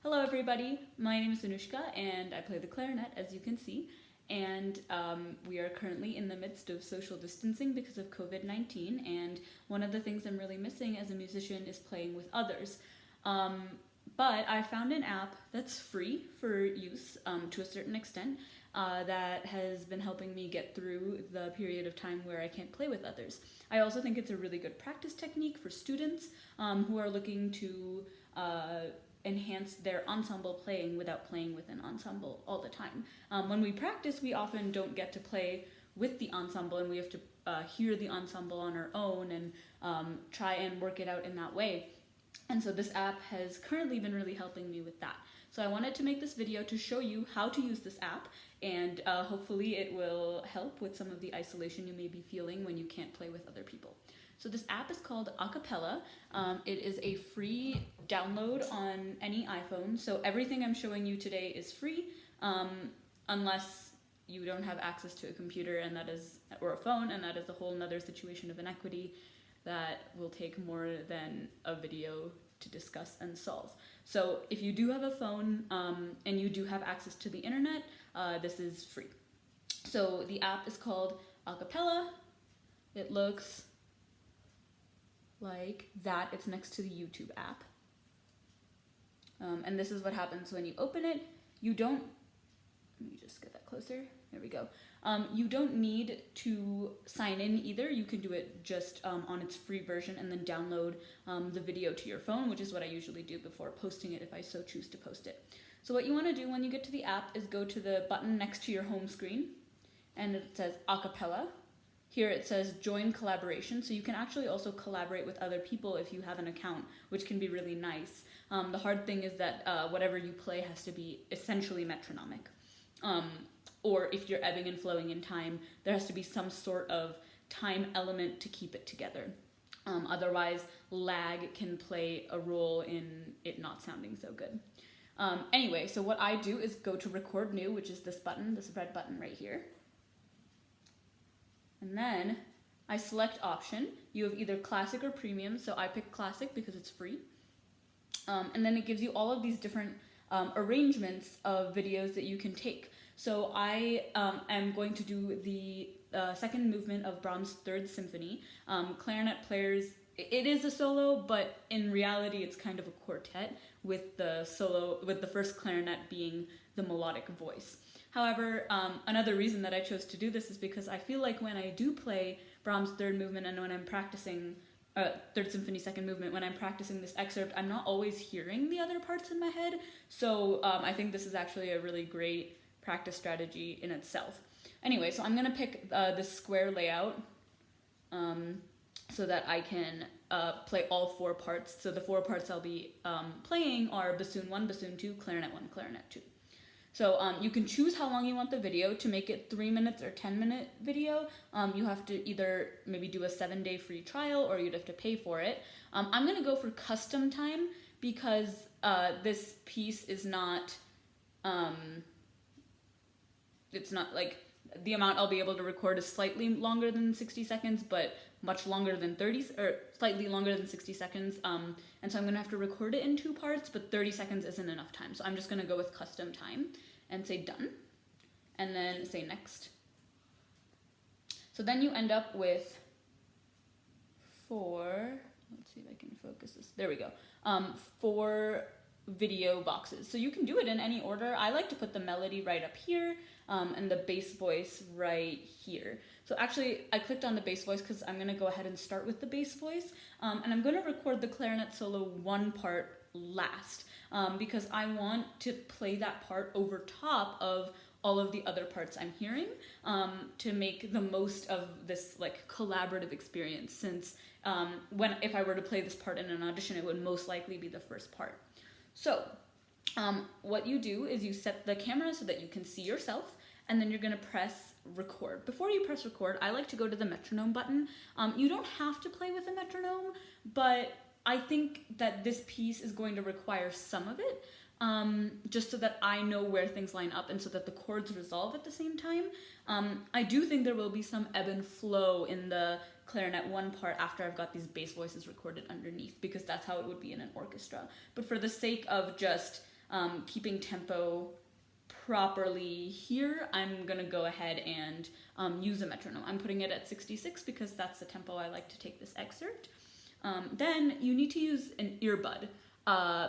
Hello everybody, my name is Anushka and I play the clarinet, as you can see, and we are currently in the midst of social distancing because of COVID-19, and one of the things I'm really missing as a musician is playing with others. But I found an app that's free for use to a certain extent that has been helping me get through the period of time where I can't play with others. I also think it's a really good practice technique for students who are looking to enhance their ensemble playing without playing with an ensemble all the time. When we practice, we often don't get to play with the ensemble, and we have to hear the ensemble on our own and try and work it out in that way. And so this app has currently been really helping me with that. So I wanted to make this video to show you how to use this app, and hopefully it will help with some of the isolation you may be feeling when you can't play with other people. So this app is called Acapella. It is a free download on any iPhone. So everything I'm showing you today is free, unless you don't have access to a computer or a phone, and that is a whole nother situation of inequity that will take more than a video to discuss and solve. So if you do have a phone and you do have access to the internet, this is free. So the app is called Acapella. It looks like that. It's next to the YouTube app. And this is what happens when you open it. You don't, let me just get that closer. There we go. You don't need to sign in either. You can do it just on its free version and then download the video to your phone, which is what I usually do before posting it if I so choose to post it. So what you want to do when you get to the app is go to the button next to your home screen, and it says Acapella. Here it says join collaboration, so you can actually also collaborate with other people if you have an account, which can be really nice. The hard thing is that whatever you play has to be essentially metronomic. Or if you're ebbing and flowing in time, there has to be some sort of time element to keep it together. Otherwise, lag can play a role in it not sounding so good. Anyway, so what I do is go to record new, which is this button, this red button right here. And then I select option. You have either classic or premium, so I pick classic because it's free. And then it gives you all of these different arrangements of videos that you can take. So I am going to do the second movement of Brahms' Third Symphony. Clarinet players, it is a solo, but in reality it's kind of a quartet with the first clarinet being the melodic voice. However, another reason that I chose to do this is because I feel like when I do play Brahms' Third Movement and when I'm practicing Third Symphony Second Movement, when I'm practicing this excerpt, I'm not always hearing the other parts in my head. So I think this is actually a really great practice strategy in itself. Anyway, so I'm going to pick this square layout so that I can play all four parts. So the four parts I'll be playing are bassoon 1, bassoon 2, clarinet 1, clarinet 2. So you can choose how long you want the video. To make it 3 minutes or 10-minute video, you have to either maybe do a 7-day free trial or you'd have to pay for it. I'm going to go for custom time because this piece is not, it's not like, the amount I'll be able to record is slightly longer than 60 seconds, but much longer than slightly longer than 60 seconds. And so I'm gonna have to record it in 2 parts, but 30 seconds isn't enough time. So I'm just gonna go with custom time and say done, and then say next. So then you end up with 4, let's see if I can focus this. There we go. 4 video boxes. So you can do it in any order. I like to put the melody right up here and the bass voice right here. So actually I clicked on the bass voice because I'm going to go ahead and start with the bass voice, and I'm going to record the clarinet solo 1 part last because I want to play that part over top of all of the other parts I'm hearing to make the most of this like collaborative experience, since if I were to play this part in an audition, it would most likely be the first part. So what you do is you set the camera so that you can see yourself, and then you're going to press record. Before you press record, I like to go to the metronome button. You don't have to play with a metronome, but I think that this piece is going to require some of it, just so that I know where things line up and so that the chords resolve at the same time. I do think there will be some ebb and flow in the clarinet 1 part after I've got these bass voices recorded underneath, because that's how it would be in an orchestra. But for the sake of just keeping tempo properly here, I'm gonna go ahead and use a metronome. I'm putting it at 66 because that's the tempo I like to take this excerpt. Then you need to use an earbud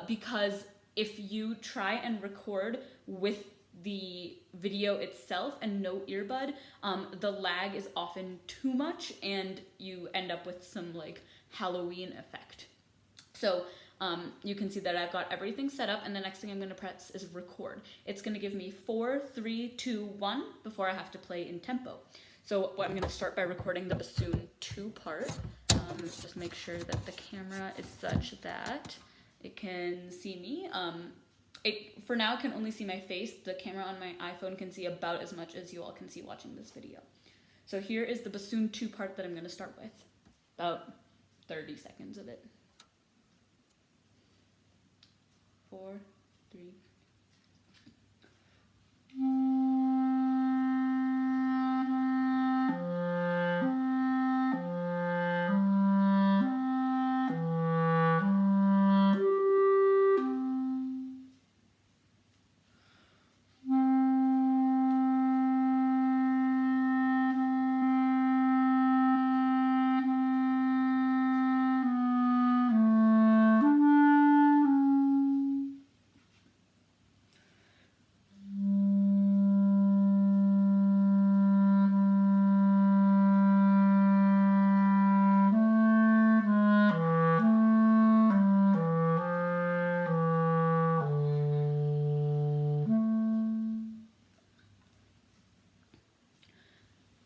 because if you try and record with the video itself and no earbud, the lag is often too much and you end up with some like Halloween effect. So you can see that I've got everything set up, and the next thing I'm going to press is record. It's going to give me 4, 3, 2, 1 before I have to play in tempo. So I'm going to start by recording the bassoon 2 part. Just make sure that the camera is such that it can see me. It for now can only see my face. The camera on my iPhone can see about as much as you all can see watching this video. So here is the bassoon 2 part that I'm going to start with. About 30 seconds of it. 4, 3.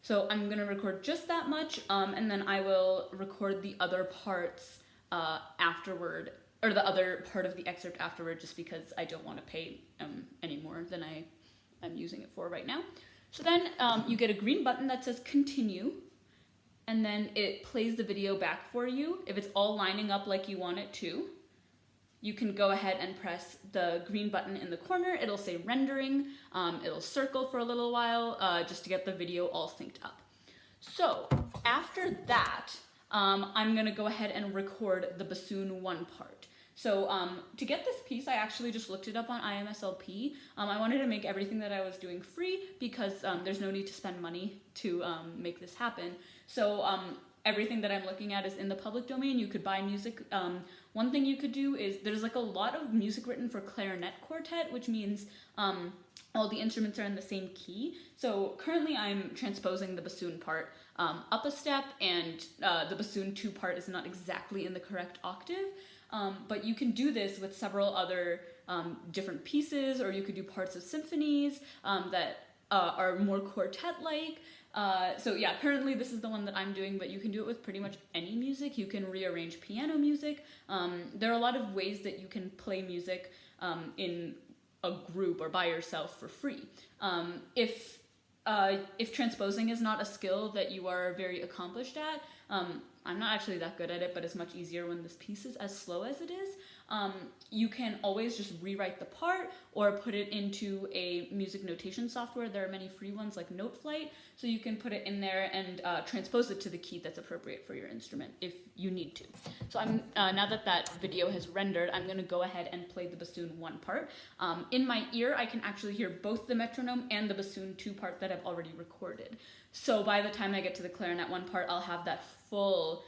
So I'm going to record just that much, and then I will record the other parts afterward, or the other part of the excerpt afterward, just because I don't want to pay any more than I'm using it for right now. So then you get a green button that says continue, and then it plays the video back for you. If it's all lining up like you want it to, you can go ahead and press the green button in the corner. It'll say rendering. It'll circle for a little while just to get the video all synced up. So after that, I'm gonna go ahead and record the bassoon 1 part. So to get this piece, I actually just looked it up on IMSLP. I wanted to make everything that I was doing free because there's no need to spend money to make this happen. So everything that I'm looking at is in the public domain. You could buy music. One thing you could do is there's like a lot of music written for clarinet quartet, which means all the instruments are in the same key. So currently I'm transposing the bassoon part up a step, and the bassoon 2 part is not exactly in the correct octave. But you can do this with several other different pieces, or you could do parts of symphonies that are more quartet-like. So yeah, currently this is the one that I'm doing, but you can do it with pretty much any music. You can rearrange piano music. There are a lot of ways that you can play music in a group or by yourself for free. If transposing is not a skill that you are very accomplished at, I'm not actually that good at it, but it's much easier when this piece is as slow as it is. You can always just rewrite the part or put it into a music notation software. There are many free ones like Noteflight, so you can put it in there and transpose it to the key that's appropriate for your instrument if you need to. So I'm now that video has rendered, I'm going to go ahead and play the bassoon 1 part. In my ear, I can actually hear both the metronome and the bassoon 2 part that I've already recorded. So by the time I get to the clarinet 1 part, I'll have that full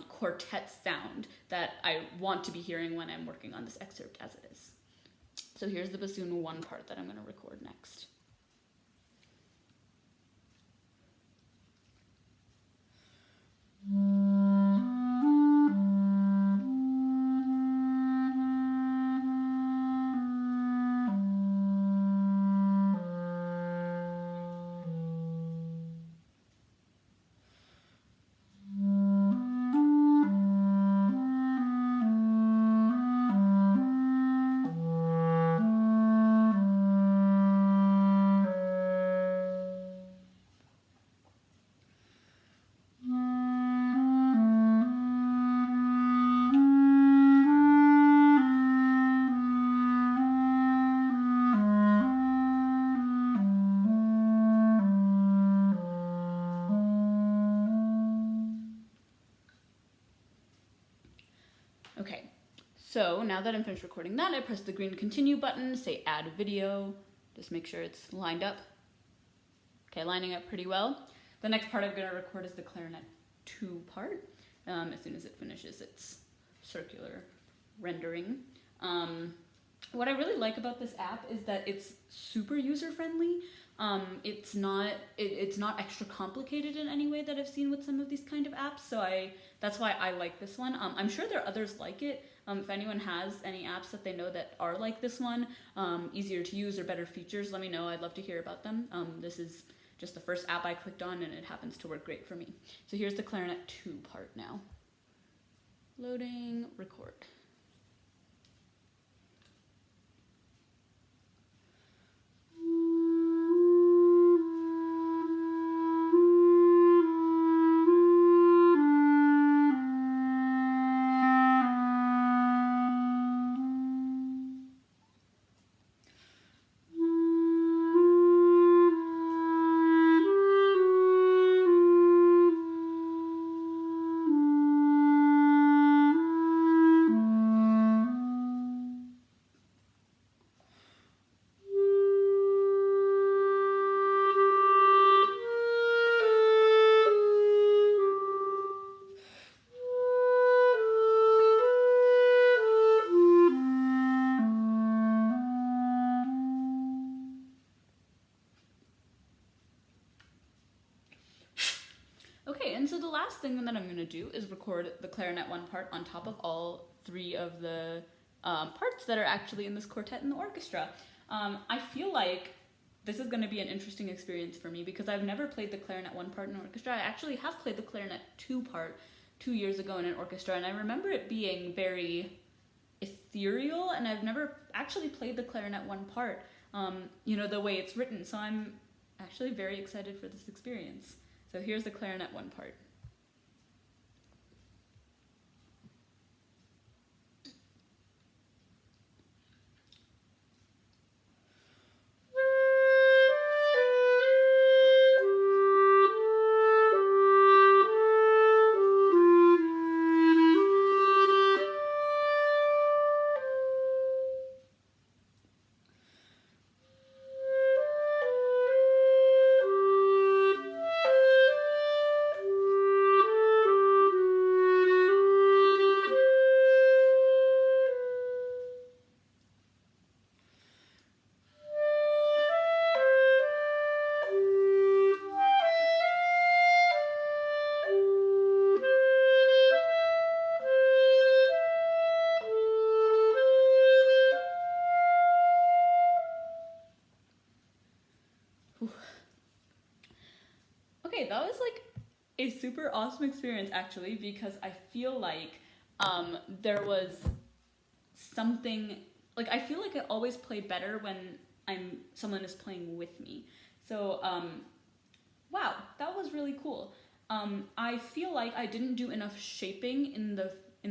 quartet sound that I want to be hearing when I'm working on this excerpt as it is. So here's the bassoon 1 part that I'm going to record next. So now that I'm finished recording that, I press the green continue button, say add video, just make sure it's lined up. Okay, lining up pretty well. The next part I'm going to record is the clarinet 2 part, as soon as it finishes its circular rendering. What I really like about this app is that it's super user-friendly. It's not extra complicated in any way that I've seen with some of these kind of apps, so that's why I like this one. I'm sure there are others like it. If anyone has any apps that they know that are like this one, easier to use or better features, let me know. I'd love to hear about them. This is just the first app I clicked on, and it happens to work great for me. So here's the clarinet 2 part now. Loading, record. Okay, and so the last thing that I'm going to do is record the clarinet 1 part on top of all 3 of the parts that are actually in this quartet in the orchestra. I feel like this is going to be an interesting experience for me because I've never played the clarinet 1 part in an orchestra. I actually have played the clarinet 2 part 2 years ago in an orchestra, and I remember it being very ethereal, and I've never actually played the clarinet 1 part, you know, the way it's written, so I'm actually very excited for this experience. So here's the clarinet 1 part. Okay, that was like a super awesome experience actually, because I feel like there was something, like I feel like I always play better when someone is playing with me. So wow, that was really cool. I feel like I didn't do enough shaping in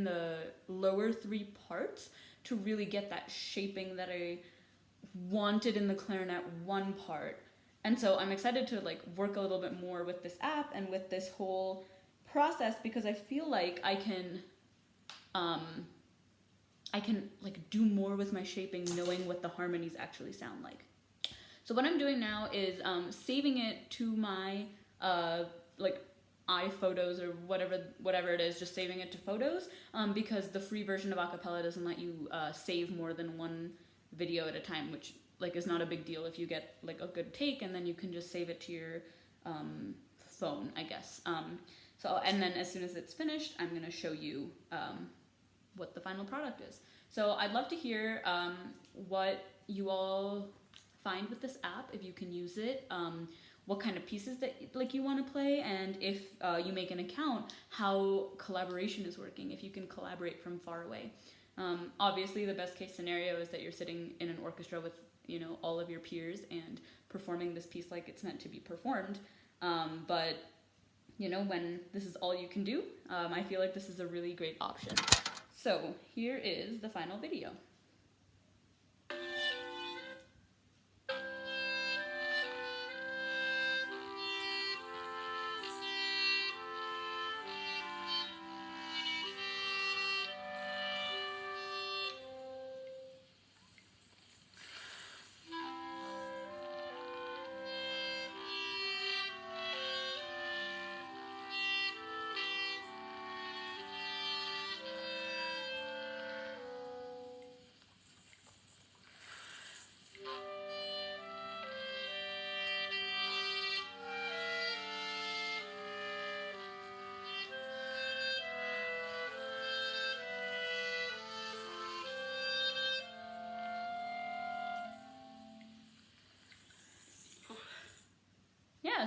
the lower 3 parts to really get that shaping that I wanted in the clarinet 1 part. And so I'm excited to like work a little bit more with this app and with this whole process, because I feel like I can like do more with my shaping, knowing what the harmonies actually sound like. So what I'm doing now is saving it to my like iPhotos or whatever it is, just saving it to photos, because the free version of Acapella doesn't let you save more than 1 video at a time, which like is not a big deal if you get like a good take, and then you can just save it to your phone, I guess. And then as soon as it's finished, I'm gonna show you what the final product is. So I'd love to hear what you all find with this app, if you can use it, what kind of pieces that like you want to play, and if you make an account, how collaboration is working, if you can collaborate from far away. Obviously, the best case scenario is that you're sitting in an orchestra with, you know, all of your peers and performing this piece like it's meant to be performed. But, you know, when this is all you can do, I feel like this is a really great option. So here is the final video.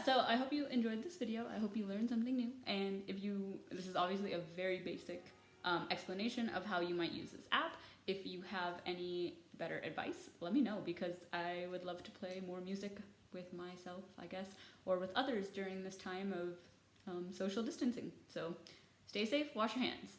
so I hope you enjoyed this video. I hope you learned something new. And this is obviously a very basic explanation of how you might use this app. If you have any better advice, let me know, because I would love to play more music with myself, I guess, or with others during this time of social distancing. So stay safe, wash your hands.